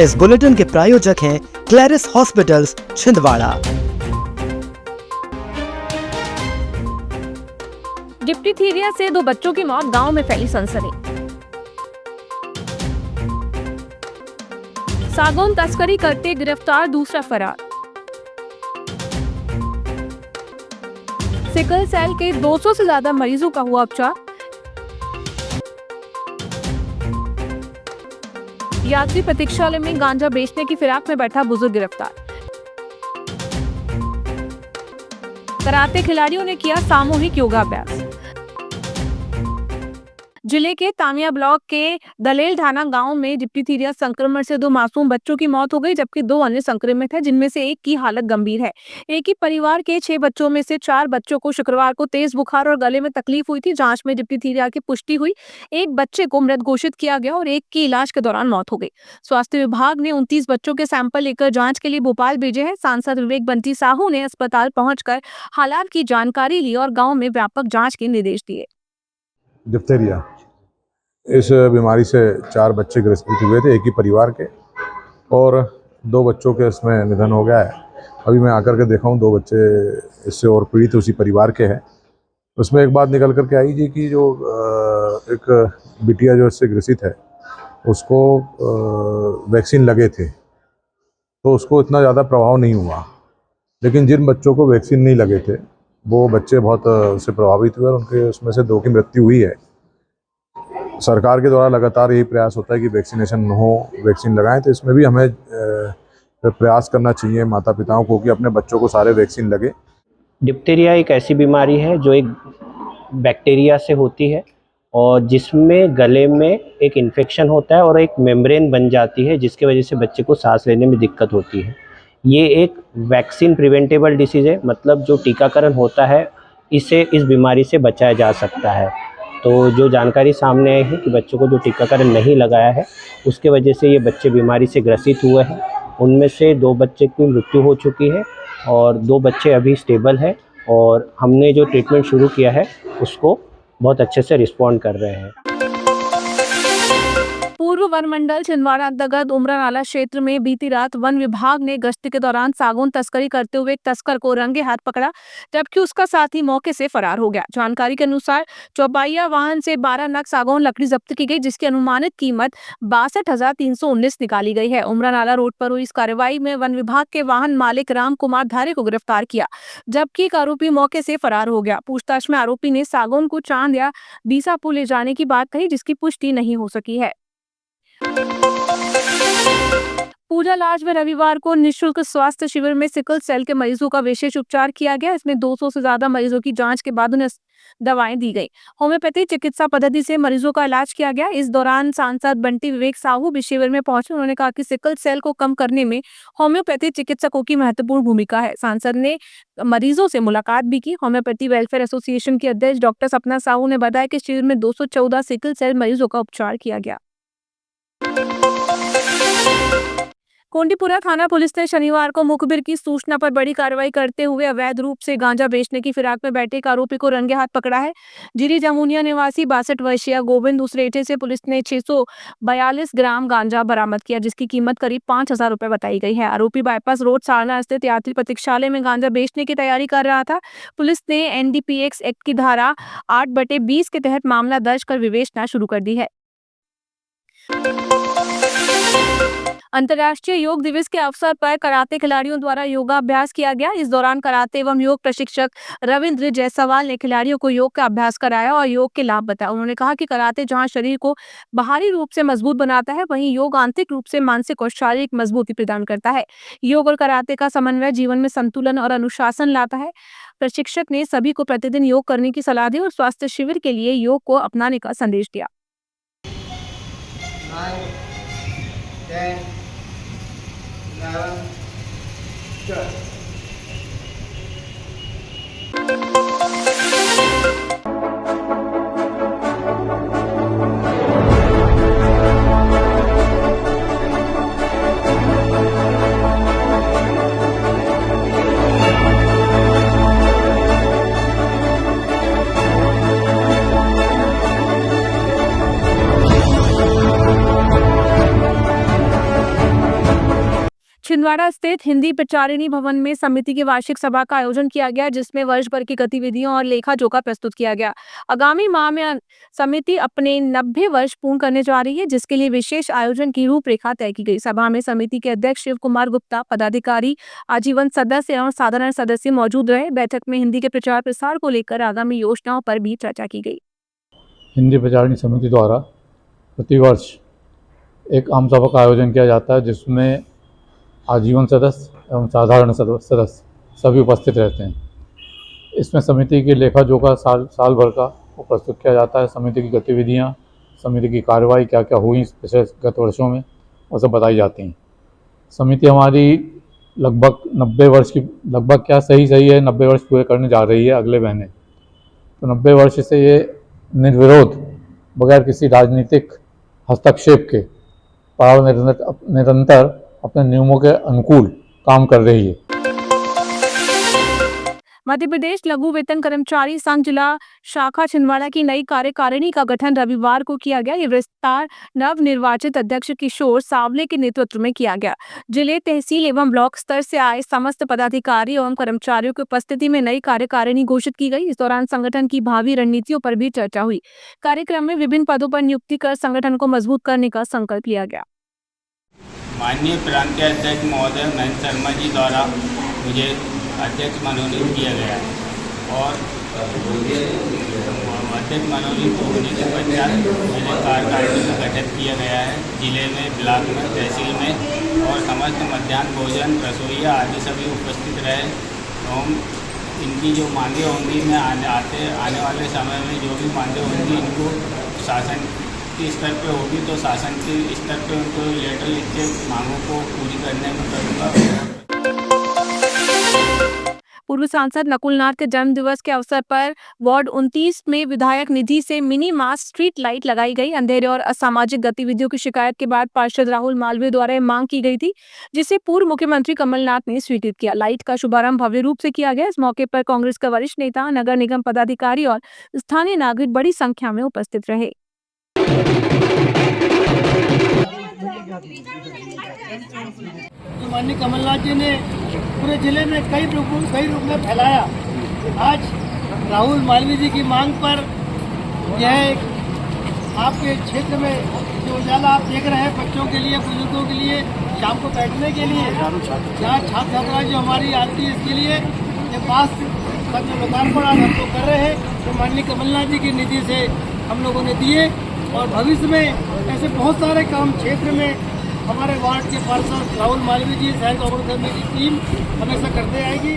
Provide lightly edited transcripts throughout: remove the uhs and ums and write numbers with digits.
इस बुलेटिन के प्रायोजक हैं क्लैरिस हॉस्पिटल्स छिंदवाड़ा। डिप्थीरिया से 2 बच्चों की मौत, गांव में फैली सनसनी। सागौन तस्करी करते गिरफ्तार, दूसरा फरार। सिकल सेल के 200 से ज्यादा मरीजों का हुआ उपचार। यात्री प्रतीक्षालय में गांजा बेचने की फिराक में बैठा बुजुर्ग गिरफ्तार। कराटे खिलाड़ियों ने किया सामूहिक योगाभ्यास। जिले के तामिया ब्लॉक के दलेल ढाना गांव में डिप्थीरिया संक्रमण से 2 मासूम बच्चों की मौत हो गई, जबकि 2 अन्य संक्रमित हैं, जिनमें से एक की हालत गंभीर है। एक ही परिवार के 6 बच्चों में से 4 बच्चों को शुक्रवार को तेज बुखार और गले में तकलीफ हुई थी। जांच में डिप्थीरिया की पुष्टि हुई। एक बच्चे को मृत घोषित किया गया और एक की इलाज के दौरान मौत हो गई। स्वास्थ्य विभाग ने 29 बच्चों के सैंपल लेकर जाँच के लिए भोपाल भेजे हैं। सांसद विवेक बंटी साहू ने अस्पताल पहुंचकर हालात की जानकारी ली और गाँव में व्यापक जाँच के निर्देश दिए। डिप्थीरिया इस बीमारी से 4 बच्चे ग्रसित हुए थे, एक ही परिवार के, और 2 बच्चों के इसमें निधन हो गया है। अभी मैं आकर के देखा हूँ 2 बच्चे इससे और पीड़ित उसी परिवार के हैं। उसमें एक बात निकल करके आई जी कि जो एक बिटिया जो इससे ग्रसित है उसको वैक्सीन लगे थे तो उसको इतना ज़्यादा प्रभाव नहीं हुआ, लेकिन जिन बच्चों को वैक्सीन नहीं लगे थे वो बच्चे बहुत उससे प्रभावित हुए और उनके उसमें से 2 की मृत्यु हुई है। सरकार के द्वारा लगातार यही प्रयास होता है कि वैक्सीनेशन हो, वैक्सीन लगाएं, तो इसमें भी हमें प्रयास करना चाहिए माता पिताओं को कि अपने बच्चों को सारे वैक्सीन लगे। डिप्थीरिया एक ऐसी बीमारी है जो एक बैक्टीरिया से होती है और जिसमें गले में एक इन्फेक्शन होता है और एक मेम्ब्रेन बन जाती है, जिसकी वजह से बच्चे को सांस लेने में दिक्कत होती है। ये एक वैक्सीन प्रिवेंटेबल डिसीज़ है, मतलब जो टीकाकरण होता है इससे इस बीमारी से बचाया जा सकता है। तो जो जानकारी सामने आई है कि बच्चों को जो टीकाकरण नहीं लगाया है उसके वजह से ये बच्चे बीमारी से ग्रसित हुए हैं। उनमें से 2 बच्चे की मृत्यु हो चुकी है और 2 बच्चे अभी स्टेबल है और हमने जो ट्रीटमेंट शुरू किया है उसको बहुत अच्छे से रिस्पॉन्ड कर रहे हैं। पूर्व वन मंडल छिंदवाड़ा अंतर्गत उमरा नाला क्षेत्र में बीती रात वन विभाग ने गश्त के दौरान सागौन तस्करी करते हुए एक तस्कर को रंगे हाथ पकड़ा, जबकि उसका साथी मौके से फरार हो गया। जानकारी के अनुसार चौपाइया वाहन से 12 नग सागौन लकड़ी जब्त की गई, जिसकी अनुमानित कीमत 62,319 निकाली गई है। उमरा नाला रोड पर हुई इस कार्रवाई में वन विभाग के वाहन मालिक राम कुमार धारे को गिरफ्तार किया, जबकि एक आरोपी मौके से फरार हो गया। पूछताछ में आरोपी ने सागौन को चांद या बीसापुर ले जाने की बात कही, जिसकी पुष्टि नहीं हो सकी है। पूजा लॉज में रविवार को निःशुल्क स्वास्थ्य शिविर में सिकल सेल के मरीजों का विशेष उपचार किया गया। इसमें 200 से ज्यादा मरीजों की जांच के बाद उन्हें दवाएं दी गई। होम्योपैथी चिकित्सा पद्धति से मरीजों का इलाज किया गया। इस दौरान सांसद बंटी विवेक साहू भी शिविर में पहुंचे। उन्होंने कहा कि सिकल सेल को कम करने में होम्योपैथी चिकित्सकों की महत्वपूर्ण भूमिका है। सांसद ने मरीजों से मुलाकात भी की। होम्योपैथी वेलफेयर एसोसिएशन के अध्यक्ष डॉक्टर सपना साहू ने बताया कि शिविर में 214 सिकल सेल मरीजों का उपचार किया गया। कोंडीपुरा थाना पुलिस ने शनिवार को मुखबिर की सूचना पर बड़ी कार्रवाई करते हुए अवैध रूप से गांजा बेचने की फिराक में बैठे एक आरोपी को रंगे हाथ पकड़ा है। जिरी जमुनिया निवासी 62 वर्षीय गोविंद उसरेटे से पुलिस ने 642 ग्राम गांजा बरामद किया, जिसकी कीमत करीब 5,000 रुपए बताई गई है। आरोपी बाईपास रोड सारना स्थित यात्री प्रतीक्षालय में गांजा बेचने की तैयारी कर रहा था। पुलिस ने NDPS एक्ट की धारा 8/20 के तहत मामला दर्ज कर विवेचना शुरू कर दी है। अंतर्राष्ट्रीय योग दिवस के अवसर पर कराटे खिलाड़ियों द्वारा योगाभ्यास किया गया। इस दौरान कराटे एवं योग प्रशिक्षक रविंद्र जायसवाल ने खिलाड़ियों को योग का अभ्यास कराया और योग के लाभ बताया। उन्होंने कहा कि कराटे जहां शरीर को बाहरी रूप से मजबूत बनाता है, वहीं योग आंतरिक रूप से मानसिक और शारीरिक मजबूती प्रदान करता है। योग और कराटे का समन्वय जीवन में संतुलन और अनुशासन लाता है। प्रशिक्षक ने सभी को प्रतिदिन योग करने की सलाह दी और स्वास्थ्य शिविर के लिए योग को अपनाने का संदेश दिया। 10, 11, 12. छिंदवाड़ा स्थित हिंदी प्रचारिणी भवन में समिति की वार्षिक सभा का आयोजन किया गया, जिसमें वर्ष भर की गतिविधियों और लेखा जोखा प्रस्तुत किया गया। आगामी माह में समिति अपने 90 वर्ष पूर्ण करने जा रही है, जिसके लिए विशेष आयोजन की रूपरेखा तय की गई। सभा में समिति के अध्यक्ष शिव कुमार गुप्ता, पदाधिकारी, आजीवन सदस्य और साधारण सदस्य मौजूद रहे। बैठक में हिंदी के प्रचार प्रसार को लेकर आगामी योजनाओं पर भी चर्चा की गई। हिंदी प्रचारिणी समिति द्वारा प्रतिवर्ष एक आम सभा का आयोजन किया जाता है, जिसमें आजीवन सदस्य एवं साधारण सदस्य सभी उपस्थित रहते हैं। इसमें समिति की लेखा जोखा साल भर का वो प्रस्तुत किया जाता है। समिति की गतिविधियाँ, समिति की कार्रवाई क्या क्या हुई पिछले गत वर्षों में, वो सब बताई जाती हैं। समिति हमारी लगभग 90 वर्ष की, लगभग क्या सही है 90 वर्ष पूरे करने जा रही है अगले महीने। तो 90 वर्ष से ये निर्विरोध बगैर किसी राजनीतिक हस्तक्षेप के निरंतर अपने नियमों के अनुकूल काम कर रही है। मध्य प्रदेश लघु वेतन कर्मचारी संघ जिला शाखा छिंदवाड़ा की नई कार्यकारिणी का गठन रविवार को किया गया। ये विस्तार नव निर्वाचित अध्यक्ष किशोर सावले के नेतृत्व में किया गया। जिले, तहसील एवं ब्लॉक स्तर से आए समस्त पदाधिकारी एवं कर्मचारियों की उपस्थिति में नई कार्यकारिणी घोषित की गई। इस दौरान संगठन की भावी रणनीतियों पर भी चर्चा हुई। कार्यक्रम में विभिन्न पदों पर नियुक्ति कर संगठन को मजबूत करने का संकल्प लिया गया। माननीय प्रांतीय अध्यक्ष महोदय महेंद्र शर्मा जी द्वारा मुझे अध्यक्ष मनोनीत किया गया और अध्यक्ष मनोनीत होने के पश्चात जिले कार्यकारिणी का गठन किया गया है। जिले में, ब्लॉक में, तहसील में और समस्त मध्याह्न भोजन, रसोईया आदि सभी उपस्थित रहे एवं इनकी जो मांगे होंगी मैं आने वाले समय में जो भी मांगे होंगी इनको शासन के स्तर पे होगी तो शासन के स्तर पे उनको लेटर लिख के मांगों को पूरी करने में करूँगा। पूर्व सांसद नकुल नाथ के जन्म दिवस के अवसर पर वार्ड 29 में विधायक निधि से मिनी मास स्ट्रीट लाइट लगाई गई। अंधेरे और असामाजिक गतिविधियों की शिकायत के बाद पार्षद राहुल मालवीय द्वारा मांग की गई थी, जिसे पूर्व मुख्यमंत्री कमलनाथ ने स्वीकृत किया। लाइट का शुभारंभ भव्य रूप से किया गया। इस मौके पर कांग्रेस के वरिष्ठ नेता, नगर निगम पदाधिकारी और स्थानीय नागरिक बड़ी संख्या में उपस्थित रहे। माननीय कमलनाथ जी ने पूरे जिले में कई रूप में फैलाया। आज राहुल मालवीय जी की मांग पर यह आपके क्षेत्र में जो उजाला आप देख रहे हैं बच्चों के लिए, बुजुर्गों के लिए, शाम को बैठने के लिए, जहाँ छात्र छात्राएं जो हमारी आती है इसके लिए ये पास का जो लोकार्पण आज हम लोग कर रहे हैं तो माननीय कमलनाथ जी की निधि से हम लोगों ने दिए और भविष्य में ऐसे बहुत सारे काम क्षेत्र में हमारे वार्ड के पार्षद राहुल मालवीय जी, शहर कांग्रेस कमेटी की टीम हमेशा करते आएगी।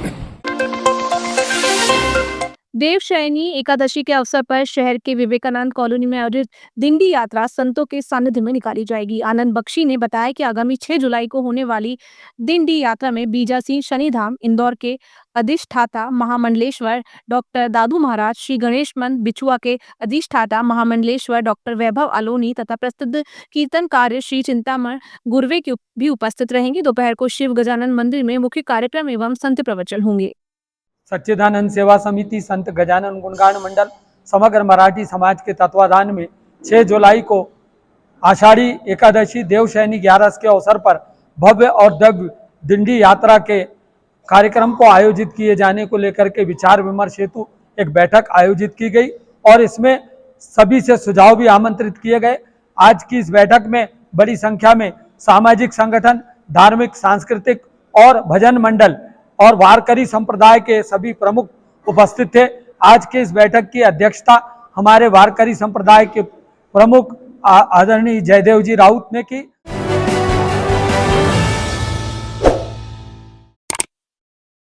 देवशयनी एकादशी के अवसर पर शहर के विवेकानंद कॉलोनी में आयोजित दिंडी यात्रा संतों के सानिध्य में निकाली जाएगी। आनंद बख्शी ने बताया कि आगामी 6 जुलाई को होने वाली दिंडी यात्रा में बीजासी शनिधाम, इंदौर के अधिष्ठाता महामंडलेश्वर डॉक्टर दादू महाराज, श्री गणेश मंदिर बिचुआ के अधिष्ठाता महामंडलेश्वर डॉक्टर वैभव अलोनी तथा प्रसिद्ध कीर्तनकार श्री चिंतामण गुरवे के भी उपस्थित रहेंगे। दोपहर को शिव गजानन मंदिर में मुख्य कार्यक्रम एवं संत प्रवचन होंगे। सच्चिदानंद सेवा समिति संत गजानन गुणगान मंडल समग्र मराठी समाज के तत्वाधान में 6 जुलाई को आषाढ़ी एकादशी देवशयनी 11 के अवसर पर भव्य और दिव्य दिंडी यात्रा के कार्यक्रम को आयोजित किए जाने को लेकर के विचार विमर्श हेतु एक बैठक आयोजित की गई और इसमें सभी से सुझाव भी आमंत्रित किए गए। आज की इस बैठक में बड़ी संख्या में सामाजिक संगठन, धार्मिक, सांस्कृतिक और भजन मंडल और वारकरी संप्रदाय के सभी प्रमुख उपस्थित थे। आज के इस बैठक की अध्यक्षता हमारे वारकरी संप्रदाय के प्रमुख आदरणीय जयदेव जी राउत ने की। माननीय कमलनाथ जी ने पूरे जिले में कई रूप में फैलाया। आज राहुल मालवीय जी की मांग पर यह एक आप के क्षेत्र में जो उजाला आप देख रहे हैं बच्चों के लिए, बुजुर्गों के लिए, शाम को बैठने के लिए, जहाँ छात्र छात्राएं जो हमारी आती है इसके लिए ये पास का जो लोकार्पण आज हम लोग कर रहे हैं तो माननीय कमलनाथ जी की निधि से हम लोगों ने दिए और भविष्य में ऐसे बहुत सारे काम क्षेत्र में हमारे वार्ड के पार्षद राहुल मालवीय जी, शहर कांग्रेस कमेटी की टीम हमेशा करते आएगी।